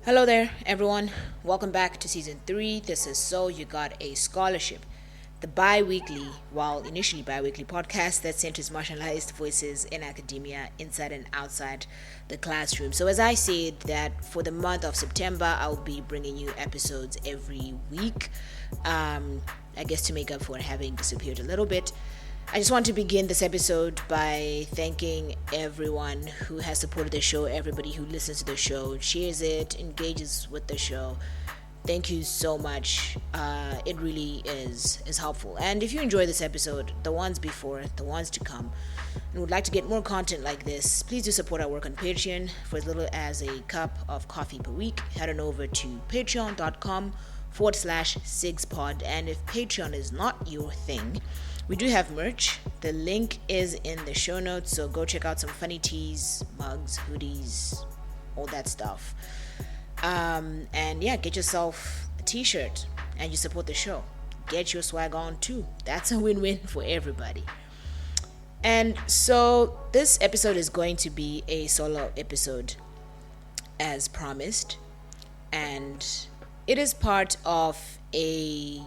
Hello there, everyone. Welcome back to season 3. This is So You Got a Scholarship, the initially bi weekly podcast that centers marginalized voices in academia inside and outside the classroom. So, as I said, that for the month of September, I'll be bringing you episodes every week. I guess to make up for having disappeared a little bit. I just want to begin this episode by thanking everyone who has supported the show, everybody who listens to the show, shares it, engages with the show. Thank you so much. It really is helpful. And if you enjoy this episode, the ones before, the ones to come, and would like to get more content like this, please do support our work on Patreon for as little as a cup of coffee per week. Head on over to patreon.com/SIGSPod. And if Patreon is not your thing, we do have merch. The link is in the show notes, so go check out some funny tees, mugs, hoodies, all that stuff. And yeah, get yourself a t-shirt and you support the show. Get your swag on too. That's a win-win for everybody. And so this episode is going to be a solo episode as promised, and it is part of a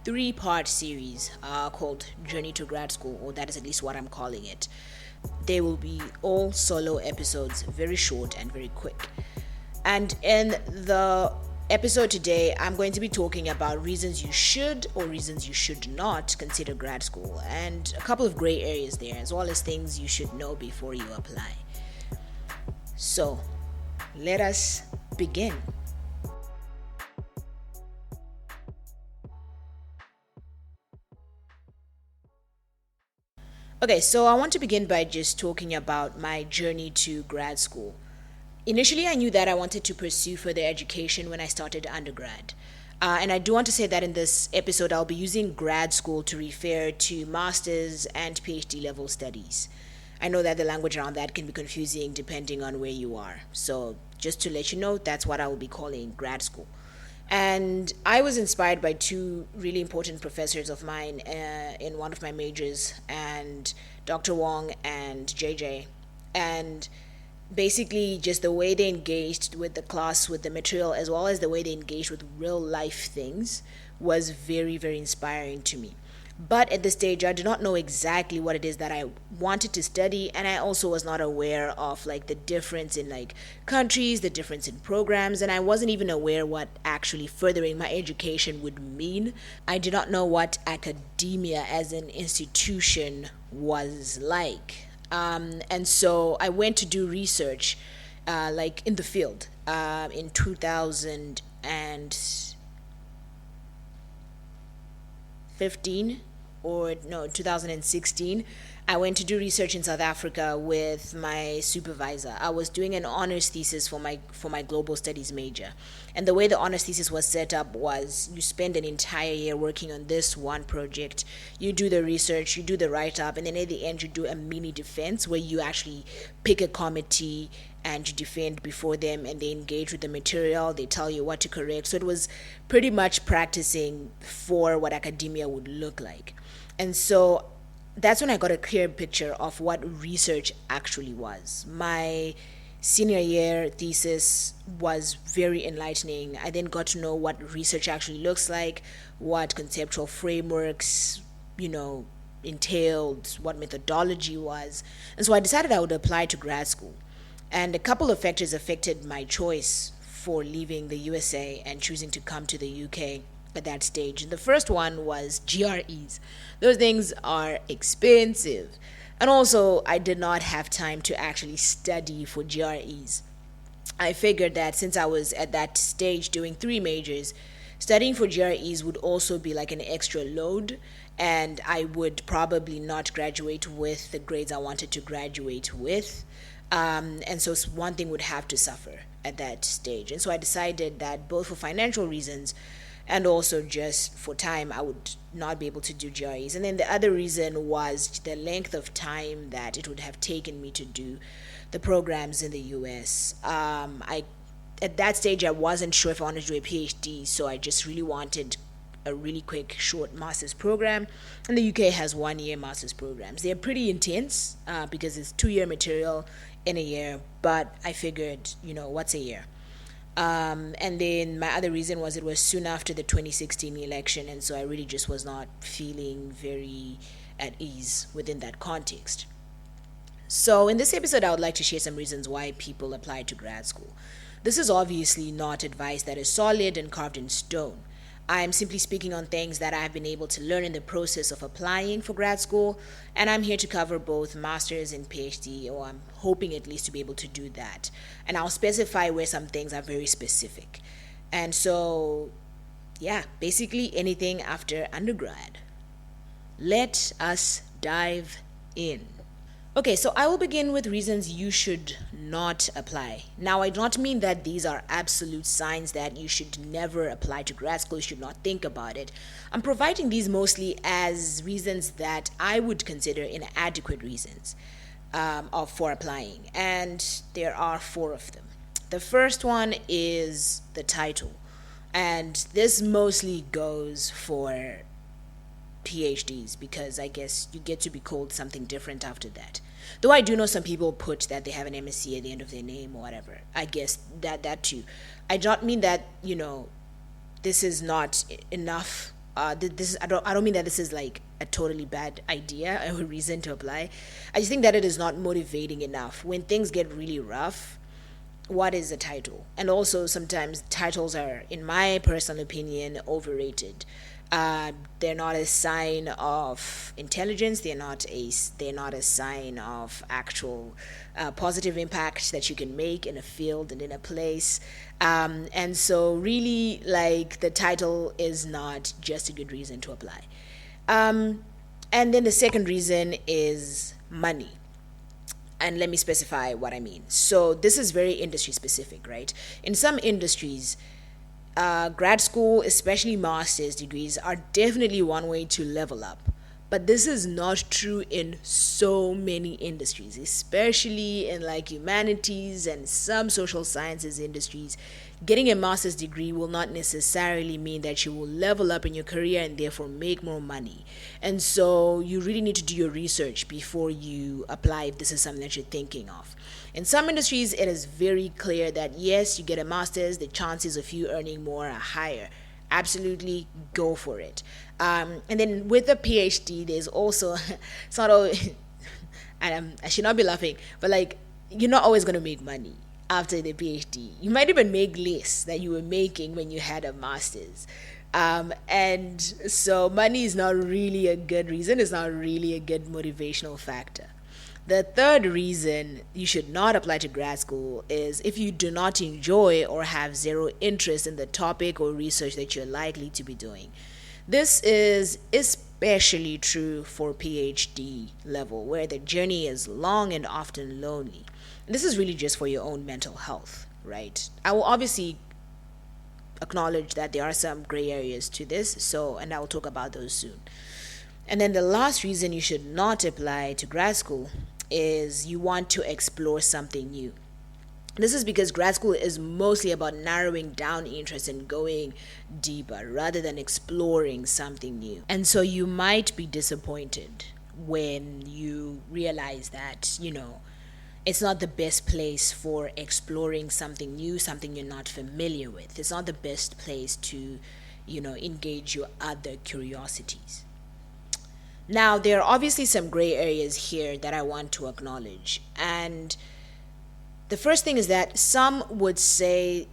3-part series called Journey to Grad School, or that is at least what I'm calling it. They will be all solo episodes, very short and very quick. And in the episode today, I'm going to be talking about reasons you should or reasons you should not consider grad school, and a couple of gray areas there, as well as things you should know before you apply. So, let us begin. Okay, so I want to begin by just talking about my journey to grad school. Initially, I knew that I wanted to pursue further education when I started undergrad. And I do want to say that in this episode, I'll be using grad school to refer to master's and PhD level studies. I know that the language around that can be confusing depending on where you are. So just to let you know, that's what I will be calling grad school. And I was inspired by 2 really important professors of mine in one of my majors, and Dr. Wong and JJ. And basically just the way they engaged with the class, with the material, as well as the way they engaged with real life things was very, very inspiring to me. But at this stage, I did not know exactly what it is that I wanted to study, and I also was not aware of the difference in countries, the difference in programs, and I wasn't even aware what actually furthering my education would mean. I did not know what academia as an institution was like. And so I went to do research in the field in 2016. I went to do research in South Africa with my supervisor. I was doing an honors thesis for my global studies major. And the way the honors thesis was set up was you spend an entire year working on this one project. You do the research, you do the write-up, and then at the end you do a mini defense where you actually pick a committee and you defend before them, and they engage with the material, they tell you what to correct. So it was pretty much practicing for what academia would look like. And so that's when I got a clear picture of what research actually was. My senior year thesis was very enlightening. I then got to know what research actually looks like, what conceptual frameworks, entailed, what methodology was. And so I decided I would apply to grad school. And a couple of factors affected my choice for leaving the USA and choosing to come to the UK at that stage. And the first one was GREs. Those things are expensive. And also, I did not have time to actually study for GREs. I figured that since I was at that stage doing 3 majors, studying for GREs would also be like an extra load, and I would probably not graduate with the grades I wanted to graduate with. And so one thing would have to suffer at that stage. And so I decided that both for financial reasons and also just for time, I would not be able to do GREs. And then the other reason was the length of time that it would have taken me to do the programs in the US. At that stage, I wasn't sure if I wanted to do a PhD, so I just really wanted a really quick, short master's program. And the UK has 1-year master's programs. They're pretty intense because it's 2-year material in a year, but I figured, what's a year? And then my other reason was it was soon after the 2016 election, and so I really just was not feeling very at ease within that context. So, in this episode, I would like to share some reasons why people apply to grad school. This is obviously not advice that is solid and carved in stone. I am simply speaking on things that I've been able to learn in the process of applying for grad school, and I'm here to cover both master's and PhD, or I'm hoping at least to be able to do that. And I'll specify where some things are very specific. And so, yeah, basically anything after undergrad. Let us dive in. Okay, so I will begin with reasons you should not apply. Now, I do not mean that these are absolute signs that you should never apply to grad school, you should not think about it. I'm providing these mostly as reasons that I would consider inadequate reasons for applying, and there are four of them. The first one is the title, and this mostly goes for PhDs, because I guess you get to be called something different after that. Though I do know some people put that they have an MSc at the end of their name or whatever. I guess that too. I don't mean that this is not enough. I don't mean that this is like a totally bad idea or a reason to apply. I just think that it is not motivating enough when things get really rough. What is a title? And also sometimes titles are, in my personal opinion, overrated. They're not a sign of intelligence. They're not a sign of actual positive impact that you can make in a field and in a place. And so really, like, the title is not just a good reason to apply. And then the second reason is money. And let me specify what I mean. So this is very industry specific, right? In some industries, grad school, especially master's degrees, are definitely one way to level up. But this is not true in so many industries, especially in like humanities and some social sciences industries. Getting a master's degree will not necessarily mean that you will level up in your career and therefore make more money. And so you really need to do your research before you apply if this is something that you're thinking of. In some industries, it is very clear that yes, you get a master's, the chances of you earning more are higher. Absolutely go for it. And then with a PhD, there's also sort of, and I should not be laughing, but like, you're not always going to make money after the PhD. You might even make less than you were making when you had a master's. And so money is not really a good reason. It's not really a good motivational factor. The third reason you should not apply to grad school is if you do not enjoy or have zero interest in the topic or research that you're likely to be doing. This is especially true for PhD level, where the journey is long and often lonely. And this is really just for your own mental health, right? I will obviously acknowledge that there are some gray areas to this, and I will talk about those soon. And then the last reason you should not apply to grad school is you want to explore something new. This is because grad school is mostly about narrowing down interest and going deeper rather than exploring something new. And so you might be disappointed when you realize that, it's not the best place for exploring something new, something you're not familiar with. It's not the best place to, engage your other curiosities. Now, there are obviously some gray areas here that I want to acknowledge. And the first thing is that some would say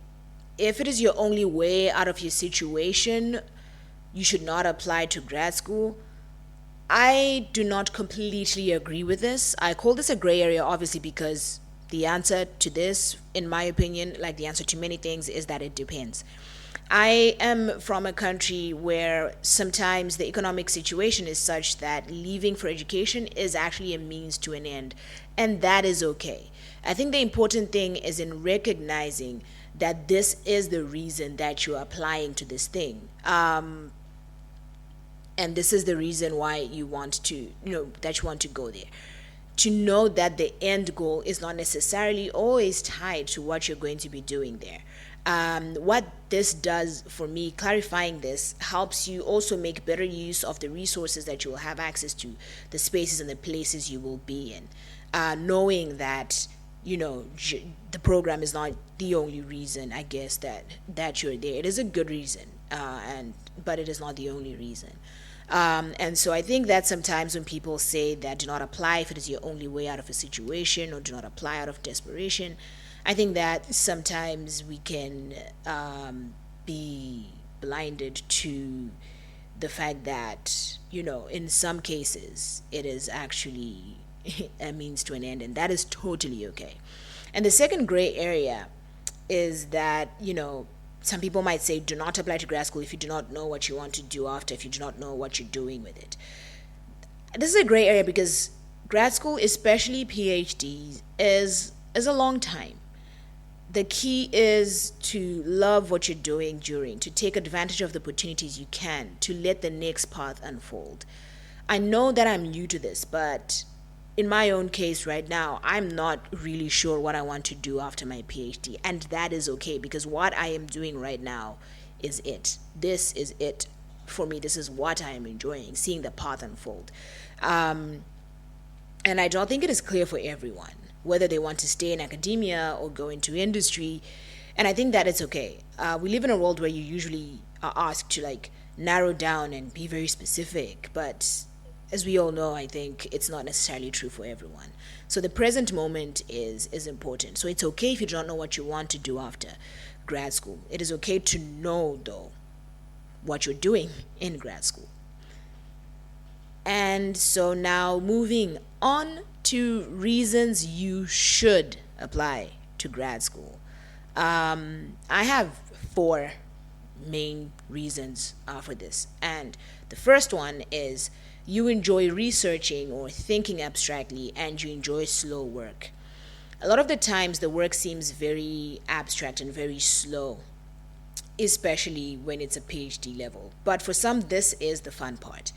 if it is your only way out of your situation, you should not apply to grad school. I do not completely agree with this. I call this a gray area obviously because the answer to this, in my opinion, like the answer to many things, is that it depends. I am from a country where sometimes the economic situation is such that leaving for education is actually a means to an end, and that is okay. I think the important thing is in recognizing that this is the reason that you're applying to this thing. And this is the reason why you want to, that you want to go there. To know that the end goal is not necessarily always tied to what you're going to be doing there. What this does for me, clarifying this, helps you also make better use of the resources that you will have access to, the spaces and the places you will be in. Knowing that, the program is not the only reason, I guess, that you're there. It is a good reason, but it is not the only reason. And so I think that sometimes when people say that do not apply if it is your only way out of a situation, or do not apply out of desperation, I think that sometimes we can be blinded to the fact that, in some cases, it is actually a means to an end, and that is totally okay. And the second gray area is that, some people might say, do not apply to grad school if you do not know what you want to do after, if you do not know what you're doing with it. This is a gray area because grad school, especially PhDs, is a long time. The key is to love what you're doing to take advantage of the opportunities you can, to let the next path unfold. I know that I'm new to this, but in my own case right now, I'm not really sure what I want to do after my PhD. And that is okay, because what I am doing right now is it. This is it for me. This is what I am enjoying, seeing the path unfold. And I don't think it is clear for everyone whether they want to stay in academia or go into industry. And I think that it's okay. We live in a world where you usually are asked to narrow down and be very specific. But as we all know, I think it's not necessarily true for everyone. So the present moment is important. So it's okay if you don't know what you want to do after grad school. It is okay to know, though, what you're doing in grad school. And so now moving on to reasons you should apply to grad school. I have 4 main reasons for this. And the first one is you enjoy researching or thinking abstractly, and you enjoy slow work. A lot of the times the work seems very abstract and very slow, especially when it's a PhD level. But for some, this is the fun part.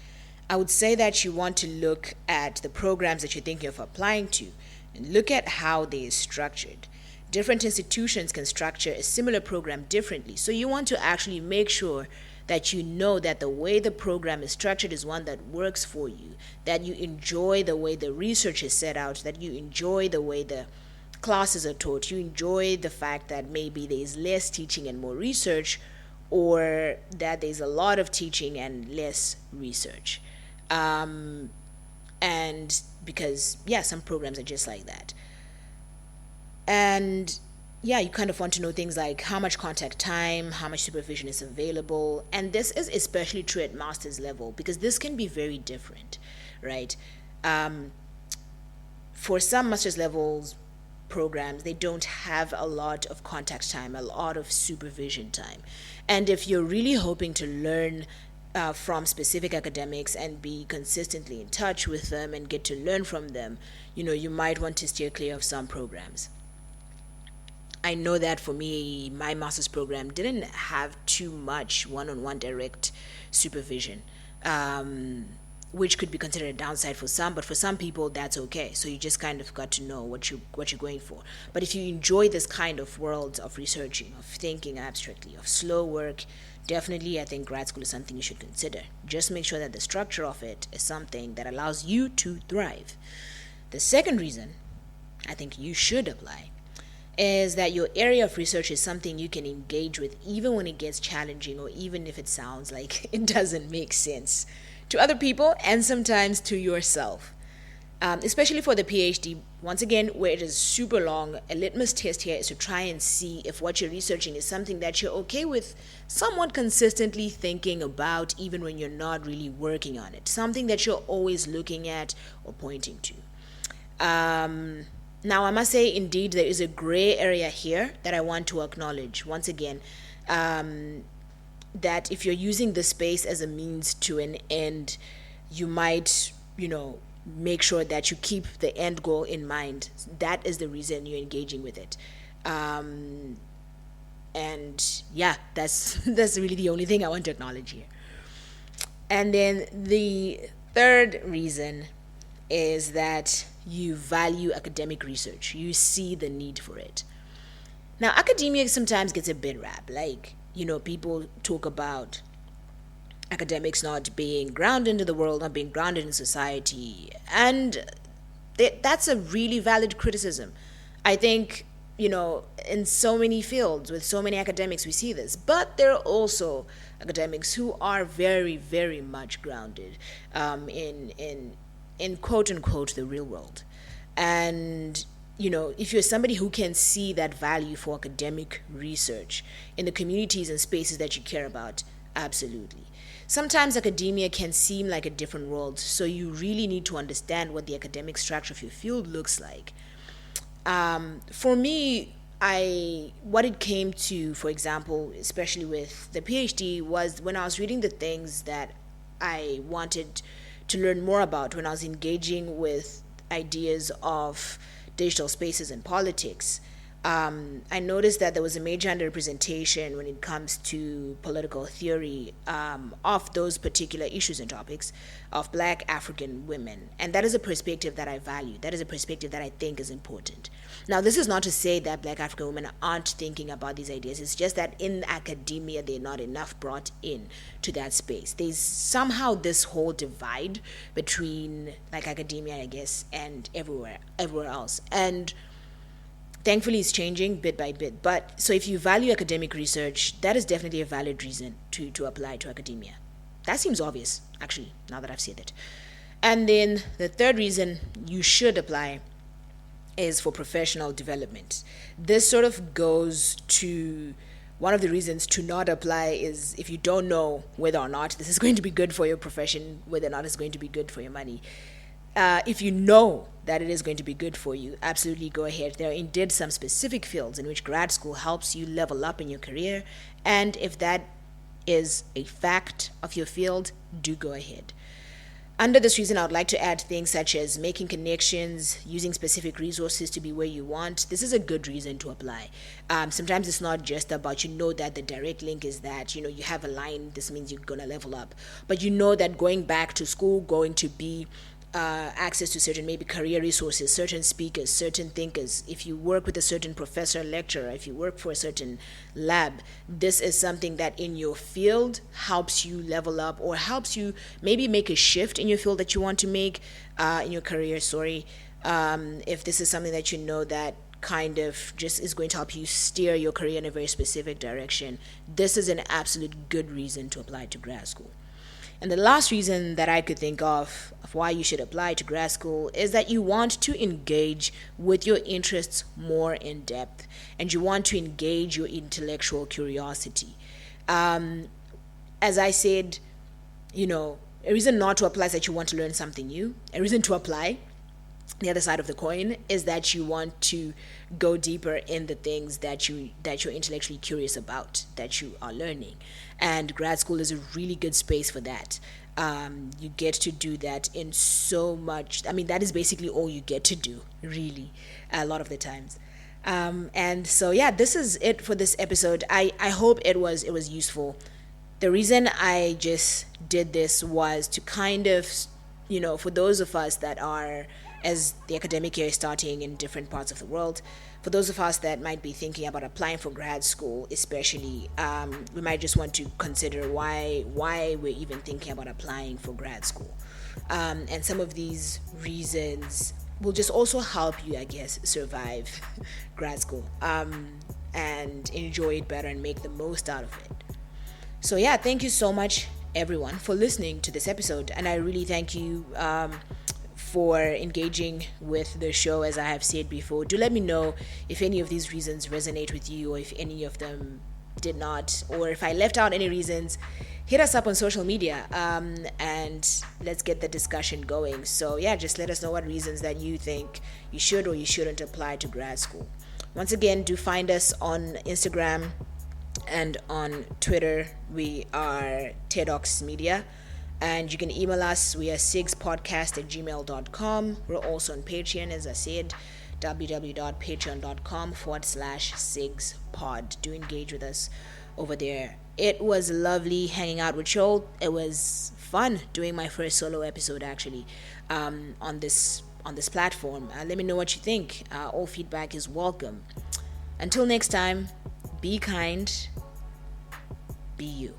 I would say that you want to look at the programs that you're thinking of applying to and look at how they are structured. Different institutions can structure a similar program differently. So you want to actually make sure that you know that the way the program is structured is one that works for you, that you enjoy the way the research is set out, that you enjoy the way the classes are taught, you enjoy the fact that maybe there's less teaching and more research, or that there's a lot of teaching and less research. And because, some programs are just like that. And you kind of want to know things like how much contact time, how much supervision is available. And this is especially true at master's level, because this can be very different, right? For some master's levels programs, they don't have a lot of contact time, a lot of supervision time. And if you're really hoping to learn from specific academics and be consistently in touch with them and get to learn from them, you might want to steer clear of some programs. I know that for me, my master's program didn't have too much one-on-one direct supervision, which could be considered a downside for some, but for some people that's okay. So you just kind of got to know what you're going for. But if you enjoy this kind of world of researching, of thinking abstractly, of slow work, definitely I think grad school is something you should consider. Just make sure that the structure of it is something that allows you to thrive. The second reason I think you should apply is that your area of research is something you can engage with even when it gets challenging, or even if it sounds like it doesn't make sense to other people and sometimes to yourself. Especially for the PhD, once again, where it is super long, a litmus test here is to try and see if what you're researching is something that you're okay with somewhat consistently thinking about, even when you're not really working on it, something that you're always looking at or pointing to. Now, I must say, indeed, there is a gray area here that I want to acknowledge. Once again, that if you're using the space as a means to an end, you might, make sure that you keep the end goal in mind. That is the reason you're engaging with it. And that's really the only thing I want to acknowledge here. And then the third reason is that you value academic research. You see the need for it. Now, academia sometimes gets a bad rap. People talk about academics not being grounded into the world, not being grounded in society. And that's a really valid criticism. I think, in so many fields with so many academics, we see this. But there are also academics who are very, very much grounded in quote unquote the real world. And if you're somebody who can see that value for academic research in the communities and spaces that you care about, absolutely. Sometimes academia can seem like a different world, so you really need to understand what the academic structure of your field looks like. For me, what it came to, for example, especially with the PhD, was when I was reading the things that I wanted to learn more about, when I was engaging with ideas of digital spaces and politics. I noticed that there was a major underrepresentation when it comes to political theory of those particular issues and topics of Black African women. And that is a perspective that I value. That is a perspective that I think is important. Now, this is not to say that Black African women aren't thinking about these ideas. It's just that in academia, they're not enough brought in to that space. There's somehow this whole divide between like academia, I guess, and everywhere else. And thankfully, it's changing bit by bit. But so if you value academic research, that is definitely a valid reason to apply to academia. That seems obvious, actually, now that I've said it. And then the third reason you should apply is for professional development. This sort of goes to one of the reasons to not apply is if you don't know whether or not this is going to be good for your profession, whether or not it's going to be good for your money. If you know that it is going to be good for you, absolutely go ahead. There are indeed some specific fields in which grad school helps you level up in your career. And if that is a fact of your field, do go ahead. Under this reason, I would like to add things such as making connections, using specific resources to be where you want. This is a good reason to apply. Sometimes it's not just about, that the direct link is that, you have a line, this means you're going to level up. But that going back to school, going to be access to certain maybe career resources, certain speakers, certain thinkers. If you work with a certain professor, lecturer, if you work for a certain lab, this is something that in your field helps you level up or helps you maybe make a shift in your field that you want to make in your career, if this is something that that kind of just is going to help you steer your career in a very specific direction, this is an absolute good reason to apply to grad school. And the last reason that I could think of why you should apply to grad school is that you want to engage with your interests more in depth and you want to engage your intellectual curiosity. As I said, a reason not to apply is that you want to learn something new. A reason to apply, the other side of the coin, is that you want to go deeper in the things that you're intellectually curious about, that you are learning. And grad school is a really good space for that. You get to do that in so much. That is basically all you get to do, really, a lot of the times. And so, this is it for this episode. I hope it was useful. The reason I just did this was to kind of, for those of us that are, as the academic year is starting in different parts of the world, for those of us that might be thinking about applying for grad school, especially, we might just want to consider why we're even thinking about applying for grad school. And some of these reasons will just also help you, I guess, survive grad school and enjoy it better and make the most out of it. So thank you so much, everyone, for listening to this episode. And I really thank you for engaging with the show, as I have said before. Do let me know if any of these reasons resonate with you or if any of them did not, or if I left out any reasons. Hit us up on social media and let's get the discussion going. So just let us know what reasons that you think you should or you shouldn't apply to grad school. Once again, do find us on Instagram and on Twitter. We are TEDx Media. And you can email us. We are sigspodcast@gmail.com. We're also on Patreon, as I said, www.patreon.com/sigspod. Do engage with us over there. It was lovely hanging out with Joel. It was fun doing my first solo episode, actually, on this platform. Let me know what you think. All feedback is welcome. Until next time, be kind, be you.